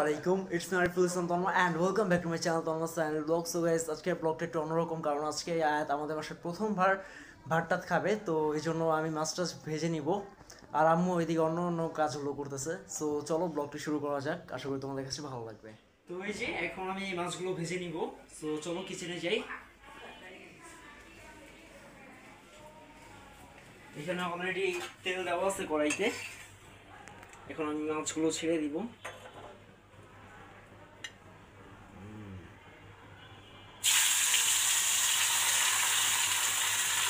আলাইকুম, it's me Ariful Islam Tanmoy and welcome back to my channel Tanmoy channel vlog. So guys, আজকের ব্লগটা একটু অন্যরকম, কারণ আজকে আয়াত আমাদের বাসার প্রথমবার ভাতটাত খাবে, তো এই জন্য আমি মাছটা ভেজে নিব আর আম্মু ওইদিকে অন্য অন্য কাজগুলো করতেছে। সো চলো ব্লগটি শুরু করা যাক, আশা করি তোমাদের কাছে ভালো লাগবে। তো এই যে এখন আমি এই মাছগুলো ভেজে নিব। সো চলো কিচেনে যাই। এখানে অলরেডি তেল দেওয়া আছে কড়াইতে, এখন আমি মাছগুলো ছেড়ে দিব।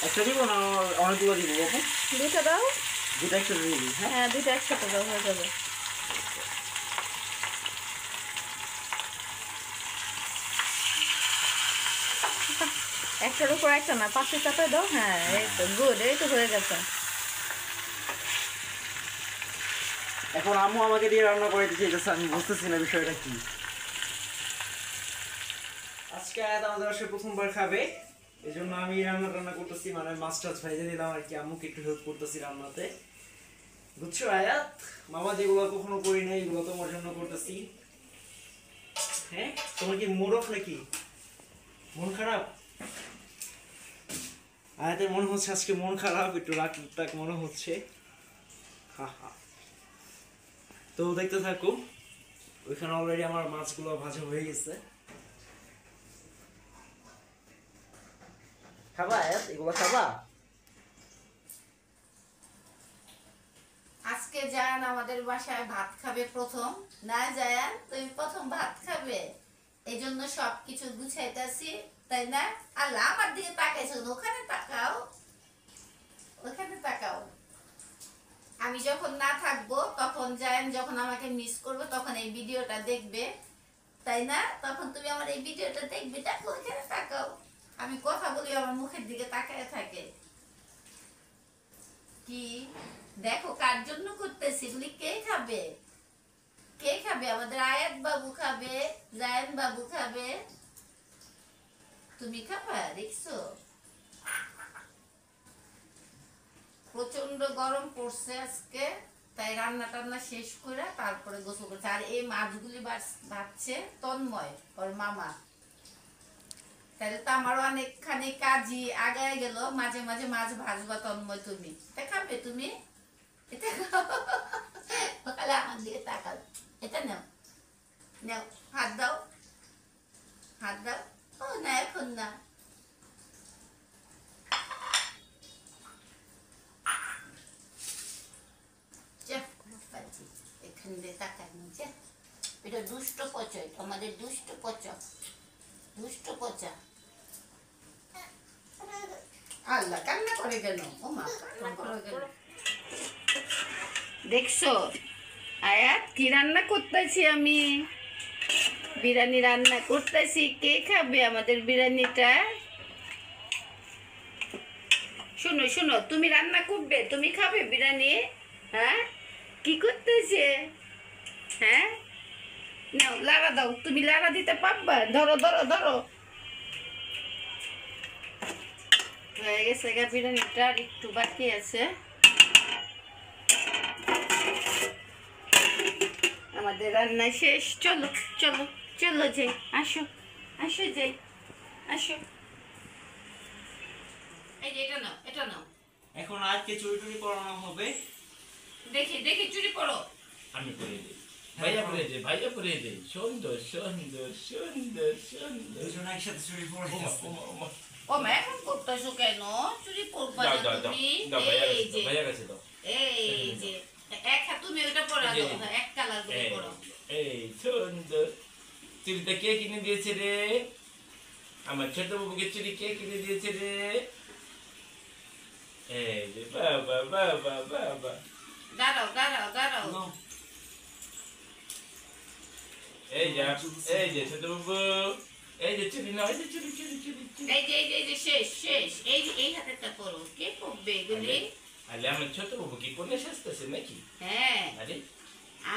একটা দিব না অনেকগুলো দিব? দুটো দাও। দুটো একসাথে দিবি? হ্যাঁ, দুটো একসাথে দাও, হয়ে যাবে। একটার উপর একটা না, পাশে চাপায় দাও। হ্যাঁ, এই তো গুড, এই তো হয়ে গেছে। এখন আম্মু আমাকে দিয়ে রান্না করে দিতেছে, আমি বুঝতেছি না বিষয়টা কি। আজকে আয়াত আমাদের বাসায় প্রথমবার খাবে, এই জন্য আমি রান্না করতেছি, মানে মাছ টাছ ভেজে দিলাম আর কি, আম্মুকে একটু হেল্প করতেছি রান্নাতে। বুঝছো আয়াত, মামা যেগুলো কখনো করি না এগুলো তোমার জন্য করতেছি। হ্যাঁ, তোমার কি মুড অফ নাকি? মন খারাপ? আয়াতের মনে হচ্ছে আজকে মন খারাপ, একটু রাগ টাক মনে হচ্ছে। হা হা। তো দেখতে থাকো, ওইখানে অলরেডি আমার মাছগুলো ভাজা হয়ে গেছে। খাবা আয়াত, এগুলো খাবা? আজকে জায়ান আমাদের বাসায় ভাত খাবে প্রথম। না জায়ান, তুমি প্রথম ভাত খাবে, এই জন্য সবকিছু গুছাইতেছি, তাই না? আল্লাহ, আমার দিকে তাকাইছো, ওখানে তাকাও, ওখানে তাকাও। আমি যখন না থাকবো, তখন জায়ান যখন আমাকে মিস করবে, তখন এই ভিডিওটা দেখবে, তাই না? তখন তুমি আমার এই ভিডিওটা দেখবে, দেখো ওখানে তাকাও। আমি কথা বলি, আমার মুখের দিকে তাকায় থাকে। কি দেখো, কার জন্য করতেছি? এগুলি কে খাবে? কে খাবে? আমাদের আয়াত বাবু খাবে, জায়ান বাবু খাবে, তুমি খাবা? দেখছো প্রচন্ড গরম পড়ছে আজকে, তাই রান্না টান্না শেষ করে তারপরে গোসল করছে। আর এই মাছগুলি ভাজছে তন্ময়, ওর মামা। তাহলে তো আমারও অনেকখানি কাজই আগায় গেল। মাঝে মাঝে মাছ ভাজবা তন্ময় তুমি, এটা খাবে তুমি? এটা সকালে আমার দিকে তাকাল, এটা নাও, নাও, হাত দাও, হাত দাও। ও না, এখন না। এখান দিয়ে তাকায় নিচে। এটা দুষ্ট পচা, আমাদের দুষ্ট পচা, দুষ্ট পচা। আল্লাহ, কান্না করে কেন? ও মা, কান্না করে কেন? দেখছো আয়াত, কি রান্না করতেছি আমি? বিরিয়ানি রান্না করতেছি। কে খাবে আমাদের বিরিয়ানিটা? শুনো শুনো, তুমি রান্না করবে, তুমি খাবে বিরিয়ানি? হ্যাঁ, কি করতেছে? হ্যাঁ, নাও লাড়া দাও, তুমি লাড়া দিতে পারবা? ধরো ধরো ধরো। হয়ে গেছে গা বিরিয়ানিটা, আর একটু বাকি আছে। আমাদের রান্না শেষ। চলো চলো চলো যাই, আসো আসো যাই, আসো। এই যে এটা নাও, এটা নাও। এখন আজকে চুরি টুরি করানো হবে। দেখি দেখি, চুরি করো। আমি করে দিই, ভাইয়া করে দিই, ভাইয়া করে দিই। সুন্দর সুন্দর সুন্দর সুন্দর। দুজন একসাথে চুরি করে দিচ্ছে। ও মা, এখন করতেছো কেন? চুরি করবা দাও না দাও দাও তুমি। দাও, ভাইয়া এই কাছে যে, দাও, ভাইয়া কাছে দাও। এই যে এক হাত তুমি ওটা পরা দাও, হ্যাঁ, এক কালার করে এই, করো। এই সুন্দর। চুড়িটা কে কিনে দিয়েছে রে? আমার ছোট বাবুকে চুড়ি কে কিনে দিয়েছে রে? এই যে বাবা বাবা বাবা। দাঁড়াও দাঁড়াও দাঁড়াও। এই যে, এই যে ছোট বাবু, এই যে চুড়ি নাও, এই যে চুড়ি চুড়ি চুড়ি চুড়ি। এই যে এই যে এই যে শেষ শেষ, এই যে এই হাতেরটা করো। কে করবে এগুলি? আরে আমার ছোট বাবু কি কোনে সাজতেছে নাকি? হ্যাঁ, আরে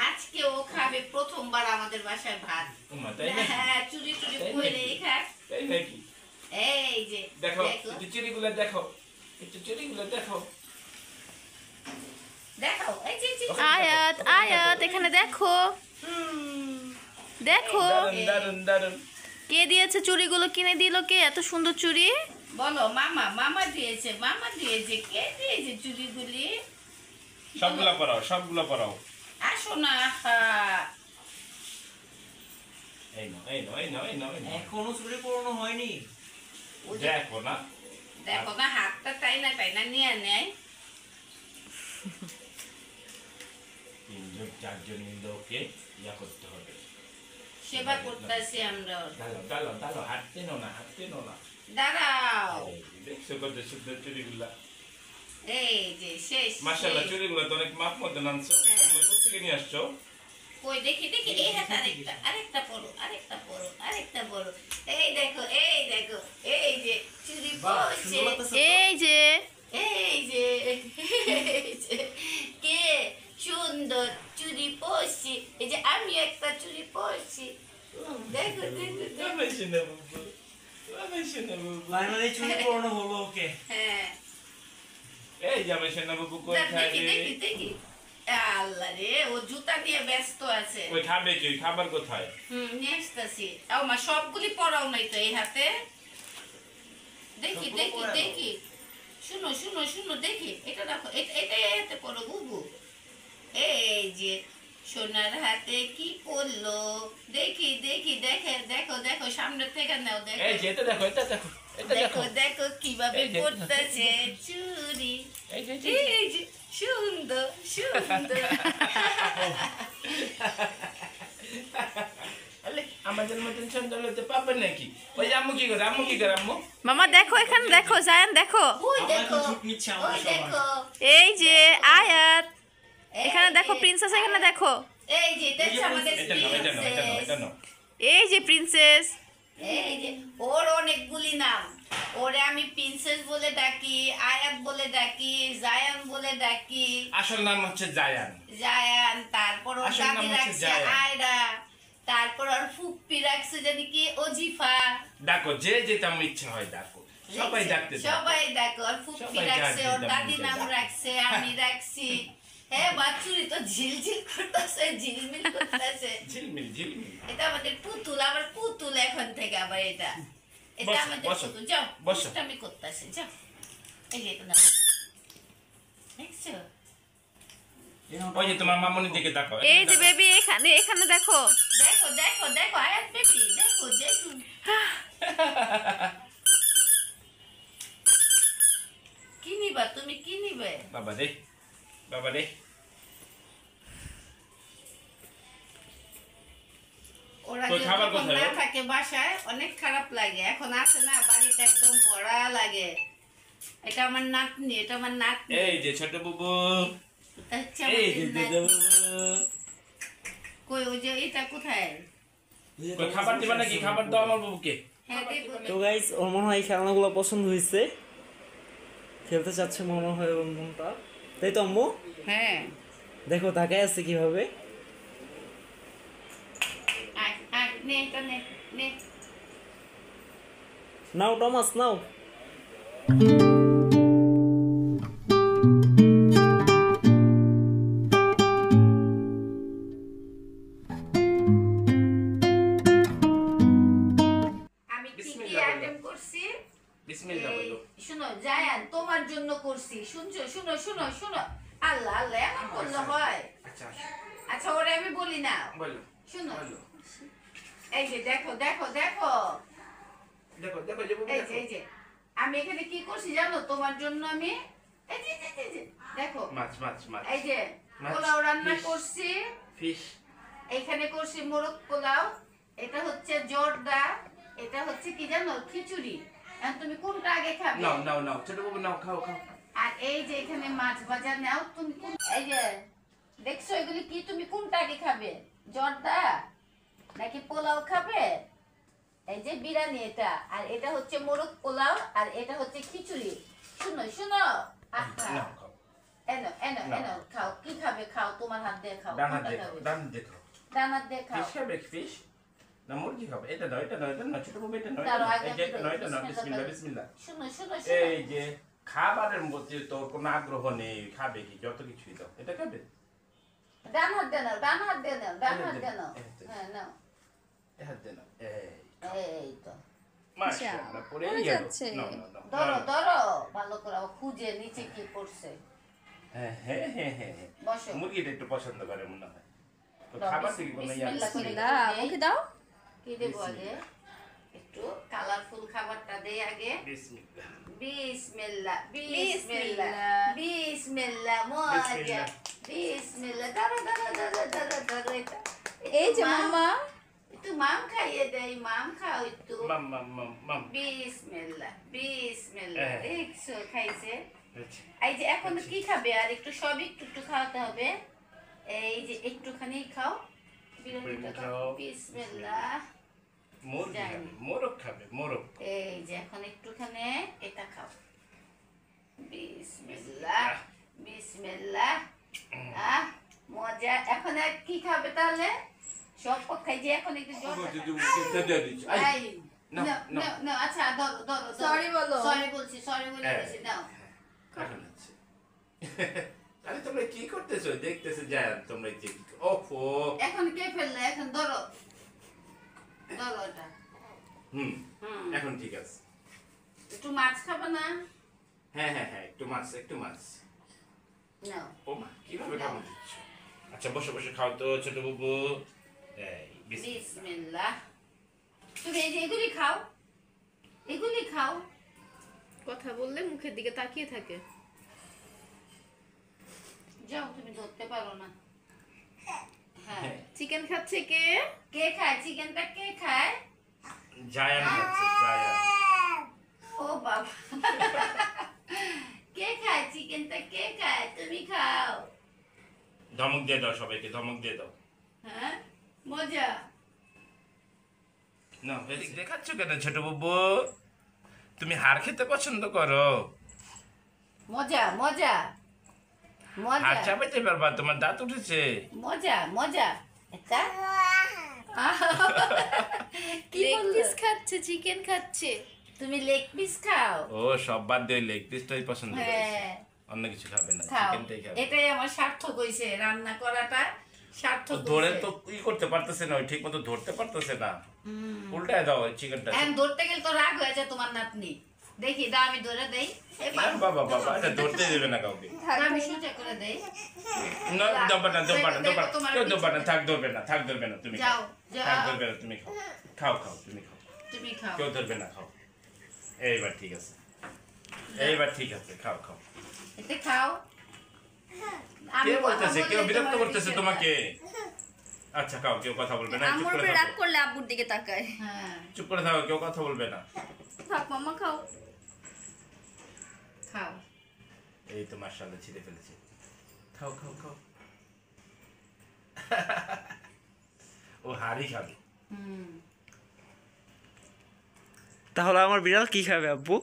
আজকে ও খাবে প্রথমবার আমাদের বাসায় ভাত। ওমা, তাই নাকি? হ্যাঁ, চুরি চুরি তাই করে নাকি? খাক। তাই নাকি? এই যে দেখো দেখো একটু চুড়িগুলো দেখো, একটু চুড়িগুলো দেখো। দেখাও, এই যে আয়াত, আয়াত, এখানে দেখো। দেখো দারুন দারুন দারুন। কে দিয়েছে চুড়িগুলো, কিনে দিল কে এত সুন্দর চুড়ি? বলো মামা, মামা দিয়েছে, মামা দিয়েছে। কে দিয়েছে চুড়িগুলি? সবগুলা পরাও, সবগুলা পরাও। আসো না। এই নাও, এই নাও, এই নাও, এই নাও, এই নাও। এখনো চুরি পরানো হয়নি। দেখো না, দেখো না, হাতটা টাইনা টাইনা নিয়ে নেয়। তিনজন চারজন মিলে ওকে ইয়া করতে হবে। সেবা করতেছি আমরা। দাঁড়াও দাঁড়াও দাঁড়াও, হাঁটতে নো না, হাঁটতে নো না। দাঁড়াও। দেখছো কত সুন্দর চুড়িগুলা। এই যে শেষ। মাশাআল্লাহ, শেষ। চুড়িগুলা তো অনেক মাপ মতো আনছো। তুমি কোথেকে নিয়ে আসছো? কই দেখি দেখি, এই হাত আরেকটা, আরেকটা পরো, আরেকটা পরো, আরেকটা পরো। এই দেখো, এই দেখো, এই যে চুড়ি পরছে। এই যে এই যে, এই যে, কে সুন্দর চুড়ি পরছি। এই যে আমি একটা চুড়ি পরছি। দেখো দেখো দেখো। বাবা শোনা বাবু, বাবা শোনা বাবু। ফাইনালি চুরি পরানো হলো ওকে। হ্যাঁ, এই যে আমার সোনা বাবু দেখ, কোথায় দেখি রে? দেখি দেখি। আল্লাহ রে, ও জুতা দিয়ে ব্যস্ত আছে। ওই খাবে কি? ওই খাবার কোথায়? নিয়ে আসতেছি। মা সবগুলি পরাও নাই তো এই হাতে। দেখি সবগুলো দেখি পরাও। দেখি। শুনো শুনো শুনো, দেখি এটা দেখো, এটা এই হাতে পরো বুবু। এই যে সোনার হাতে কি পরলো, দেখি দেখি, দেখে দেখো দেখো, সামনে থেকে নাও দেখো। এই যে এটা দেখো, এটা দেখো, এটা দেখো দেখো। দেখো কিভাবে এই যে- পড়তেছে চুরি। এই যে, এই যে। এই যে সুন্দর সুন্দর। আলে, আমাদের মতন সুন্দর হতে পারবে নাকি? ওই যে আম্মু কি করে? আম্মু কি করে আম্মু? মামা দেখো, এখানে দেখো, জায়ান দেখো, ওই আমার দেখো, তো ঝুঁক নিচ্ছে আমাদের ওই সবার। দেখো। এই যে আয়াত, এখানে এই দেখো যে- প্রিন্সেস, এখানে দেখো, এই যে এটা হচ্ছে আমাদের এটা নাও, এটা নাও, এটা নাও, এটা নাও। এই যে প্রিন্সেস, এই যে ওর অনেকগুলি নাম। ওরে আমি প্রিন্সেস বলে ডাকি, আয়াত বলে ডাকি, জায়ান বলে ডাকি। আসল নাম হচ্ছে জায়ান। জায়ান, তারপর ওর আসল নাম দাদি হচ্ছে রাখছে জায়ান। আয়রা, তারপর ওর ফুপ্পি রাখছে জানি কি অজিফা। ডাকো, যে যেটা আমার ইচ্ছা হয় ডাকো। সবাই ডাকতে দাও। সবাই ডাকো। ওর ফুপ্পি সবাই যার রাখছে, ওর যেটা দাদি মন নাম চায় রাখছে, আমি রাখছি। হ্যাঁ, বাচ্চুরি তো ঝিলঝিল করতেছে, ঝিলমিল করতেছে। ঝিলমিল ঝিলমিল। এটা আমাদের পুতুল, আবার পুতুল এখন থেকে আবার এটা। এটা বসো, আমাদের বসো, পুতুল। যাও, বসো। আমি করতেছি, যাও। এই যে এটা নাও। দেখছো? ওই যে তোমার মামুনির দিকে তাকাও। এই যে বেবি, এখানে এখানে দেখো, দেখো দেখো দেখো, আয়াত বেটি, দেখো দেখো। কি নিবা তুমি, কি নিবে? বাবা রে, বাবা রে। ওরা তো খাবার যখন কোথায় না ওর? থাকে বাসায় অনেক খারাপ লাগে। এখন আসে না, বাড়িটা একদম ভরা লাগে। এটা আমার নাতনি, এটা আমার নাতনি। এই যে ছোট বুবু, এটা হচ্ছে এই আমাদের যে নাতনি। বুবু। কই ওই যে এটা কোথায়? কই খাবার দিবা নাকি? খাবার দাও আমার বুবুকে। হ্যাঁ দেবো। তো গাইস, ওর মনে হয় এই খেলনাগুলো পছন্দ হয়েছে, খেলতে চাচ্ছে মনে হয় ওর মনটা, তাই তো আম্মু? হ্যাঁ, দেখো তাকায় আছে কিভাবে। আয় আয়, নে এটা নে নে। নাও টমাস নাও। আমি কি কি বিসমিল্লাহ বলো। আইটেম করছি? বিসমিল্লাহ বলো। এই, শুনো জায়ান, তোমার জন্য করছি। শুনছো? শুনো শুনো শুনো। আল্লাহ আল্লাহ, এমন করলে হয়? আচ্ছা, আচ্ছা, ওরে আমি বলি না। বলো। শুনো, বলো। এই যে দেখো দেখো দেখো, দেখো, দেখো যে বুবু এই যে দেখো। এই যে আমি এখানে কি করছি জানো তোমার জন্য? আমি এই যে এই যে, দেখো, মাছ, মাছ, মাছ। এই যে মাছ, পোলাও রান্না fish। করছি। ফিশ। এখানে করছি মোরগ পোলাও, এটা হচ্ছে জর্দা, এটা হচ্ছে কি জানো, খিচুড়ি। এখন তুমি কোনটা আগে খাবে? নাও, নাও, নাও। ছোট বুবু নাও, খাও, খাও। আর এই যে এখানে মাছ ভাজা নাও তুমি। এই যে দেখছো, এগুলি কি, তুমি কোনটা আগে খাবে? জর্দা নাকি পোলাও খাবে? এই যে বিরিয়ানি এটা, আর এটা হচ্ছে মোরগ পোলাও, আর এটা হচ্ছে খিচুড়ি। শুনো শুনো, আচ্ছা, নাও, খাও। এনো এনো নাও। এনো, খাও। কি খাবে? খাও, তোমার হাত দিয়ে খাও। ডান হাত কোনটা দেখো, খাবে? ডান দেখো। ডান হাত দিয়ে খাও। ফিশ খাবে, ফিশ? না মুরগি খাবে? এটা নাও, এটা নাও, এটা নাও। ছোট বুবু এটা নাও, এটা দাঁড়াও, নাও। আগে এই যে এটা আমি নাও, এটা নাও। বিসমিল্লাহ বিসমিল্লাহ, বিসমিল্লাহ। শুনো শুনো শুনো। এই যে খাবারের মধ্যে তোর কোনো আগ্রহ নেই, খাবে কি? যত কিছুই দাও। এটা খাবে? ডান হাত দিয়ে নাও, ডান হাত দিয়ে নাও, ডান এই হাত যে, দিয়ে নাও। এই যে। হ্যাঁ নাও। হাত দে না এই তো মাশাআল্লাহ পড়ে পড়ে গেল যাচ্ছে। না না না ধরো ধরো ভালো করে আবার খুঁজে নিচে কি পড়ছে হ্যাঁ হ্যাঁ হ্যাঁ হ্যাঁ বসো মুরগিটা একটু পছন্দ করে মনে হয় তো দাও, খাবার থেকে কোনো ইয়া বিসমিল্লাহ করে না মুখে দাও। কি দেবো আগে একটু কালারফুল খাবারটা দেই আগে বিসমিল্লাহ বিসমিল্লাহ বিসমিল্লাহ। বিসমিল্লাহ মজা বিসমিল্লাহ। বিসমিল্লাহ ধরো ধরো ধরো ধরো ধরো এটা এই যে মাম্মা একটু মাম খাইয়ে দেই মাম খাও একটু মাম মাম মাম মাম বিসমিল্লাহ বিসমিল্লাহ হ্যাঁ। দেখছো খাইছে আচ্ছা এই যে এখন কি খাবে আর একটু সব একটু একটু খাওয়াতে হবে এই যে একটুখানি খাও বিরক্তিটা খাও বিসমিল্লাহ মুরগি জানি। খাবে মোরগ খাবে মোরগ এই যে এখন একটুখানি এটা খাও বিসমিল্লাহ বিসমিল্লাহ মজা এখন আর কি খাবে তাহলে সব খাই যে এখন একটু জোর এই, না, না, না। না, না, আচ্ছা ধরো ধরো Sorry বলো। সরি বলছি সরি বলে হ্যাঁ। দিছি দাও এখন আছে আরে তোমরা কি করতেছো দেখতেছো যায় তোমরা কি ওফো এখন কে ফেললে এখন ধরো ধরো এটা হুম হুম। এখন ঠিক আছে একটু মাছ খাবে না হ্যাঁ হ্যাঁ হ্যাঁ একটু মাছ নাও ও মা কিভাবে খাবো দিচ্ছ আচ্ছা বসে বসে খাও তো ছোট বাবু এই বিসমিল্লাহ। বিসমিল্লাহ তুমি এই যে এগুলি খাও এগুলি খাও কথা বললে মুখের দিকে তাকিয়ে থাকে। যাও তুমি ধরতে পারো না হ্যাঁ চিকেন খাচ্ছে কে? কে খায় চিকেনটা কে খায় জায়ান যাচ্ছে জায়ান ও বাবা কে খায় চিকেনটা কে খায় তুমি খাও ধমক দিয়ে দাও সবাইকে ধমক দিয়ে দাও হ্যাঁ মজা না দেখাচ্ছ কেন ছোট বাবু তুমি হার খেতে পছন্দ করো মজা মজা হার মজা চাপাইতে পারবা তোমার দাঁত উঠেছে মজা মজা এটা কি লেগ বললে? পিস খাচ্ছে, চিকেন খাচ্ছে। তুমি লেগ পিস খাও ও সব বাদ দিয়ে লেগ পিসটাই পছন্দ করে হ্যাঁ অন্য কিছু খাবে না খাও চিকেনটাই খাবে এটাই আমার সার্থক হয়েছে রান্না করাটা সার্থক ধরে হইছে। তো ই করতে পারতেছে না ঠিক মতো ধরতে পারতেছে না উল্টায় দাও ওই চিকেনটা এখন ধরতে গেলে তো রাগ হয়ে যায় তোমার নাতনি দেখি দাও আমি ধরে দেই বাবা বাবা এটা ধরতে দেবে না কাউকে দাও, আমি সোজা করে দেই না দবা না দেখো তোমার কেউ দবা না পিছনে। থাক ধরবে না তুমি যাও, খাও যাও। থাক ধরবে না তুমি খাও তুমি খাও তুমি খাও কেউ ধরবে না খাও এইবার ঠিক আছে এইবার ঠিক আছে খাও এতে খাও কে কথা বলতেছে বললে কেউ বিরক্ত তোমার করতেছে পিছনে তোমাকে আচ্ছা খাও কেউ কথা বলবে না চুপ আম্মুর করে উপরে রাগ থাকো করলে আব্বুর দিকে তাকায়। হ্যাঁ চুপ করে থাকো কেউ কথা বলবে না থাক মাম্মা খাও। খাও এই তো মাশাআল্লাহ ছিঁড়ে ফেলেছে খাও ও হাড়ি খাবে হুম তাহলে আমার বিড়াল কি খাবে আব্বু?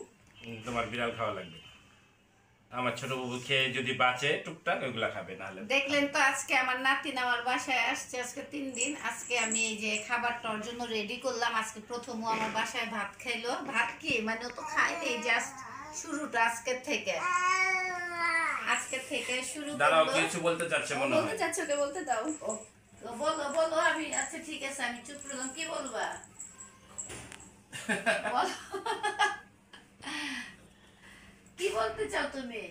তোমার বিড়াল খাওয়া লাগবে আমার ছোট বাবু খেয়ে যদি বাঁচে টুকটাক ওইগুলা খাবে নাহলে দেখলেন তো আজকে আমার নাতিন আমার বাসায় আসছে আজকে 3 দিন আজকে আমি এই যে খাবারটা ওর জন্য রেডি করলাম আজকে প্রথম ও আমার বাসায় ভাত খাইলো ভাত কি মানে ও তো খায়নি জাস্ট শুরুটা আজকের থেকে শুরু দাঁড়াও করলো কিছু বলতে চাচ্ছে মনে বলতে হয় চাচ্ছ ওকে বলতে দাও। ও, বলো আমি আচ্ছা ঠিক আছে আমি চুপ করলাম কি বলবা বলো। কি বলতে চাও তুমি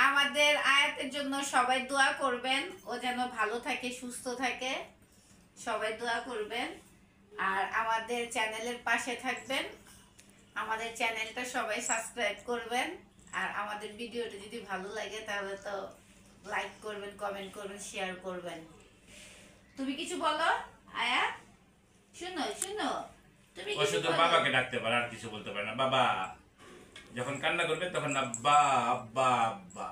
আমাদের আয়াতের জন্য সবাই দোয়া করবেন ও যেন ভালো থাকে সুস্থ থাকে সবাই দোয়া করবেন আর আমাদের চ্যানেলের পাশে থাকবেন আমাদের চ্যানেলটা সবাই সাবস্ক্রাইব করবেন আর আমাদের ভিডিওটা যদি ভালো লাগে তাহলে তো লাইক করবেন কমেন্ট করবেন শেয়ার করবেন তুমি কিছু বলো আয়া শুনো তুমি ও কিছু শুধু বলো। বাবাকে ডাকতে পারে আর কিছু বলতে পারে না বাবা যখন কান্না করবে তখন আব্বা আব্বা আব্বা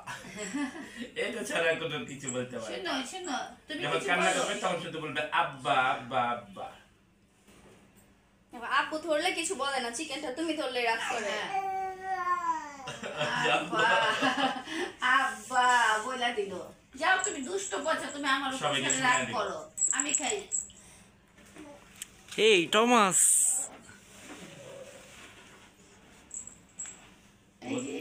এটা ছাড়া কোনো কিছু বলতে পারে না। শুনো তুমি যখন কিছু কান্না বলো করবে তখন শুধু বলবে আব্বা আব্বা আব্বা এবার আব্বু ধরলে কিছু বলে না, চিকেনটা তুমি ধরলে রাগ করে। আব্বা আব্বা বইলা দিল যাও তুমি দুষ্ট পচা তুমি আমার উপর সবাইকে ছেড়ে শুনিয়ে রাগ দিল। করো আমি খাই এই টমাস এই যে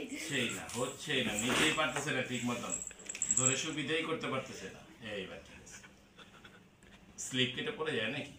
হচ্ছেই না নিজেই পারতেছে না ঠিক মতন ধরে সুবিধাই করতে পারতেছে না এইবার ঠিক আছে স্লিপ কেটে পড়ে যায় নাকি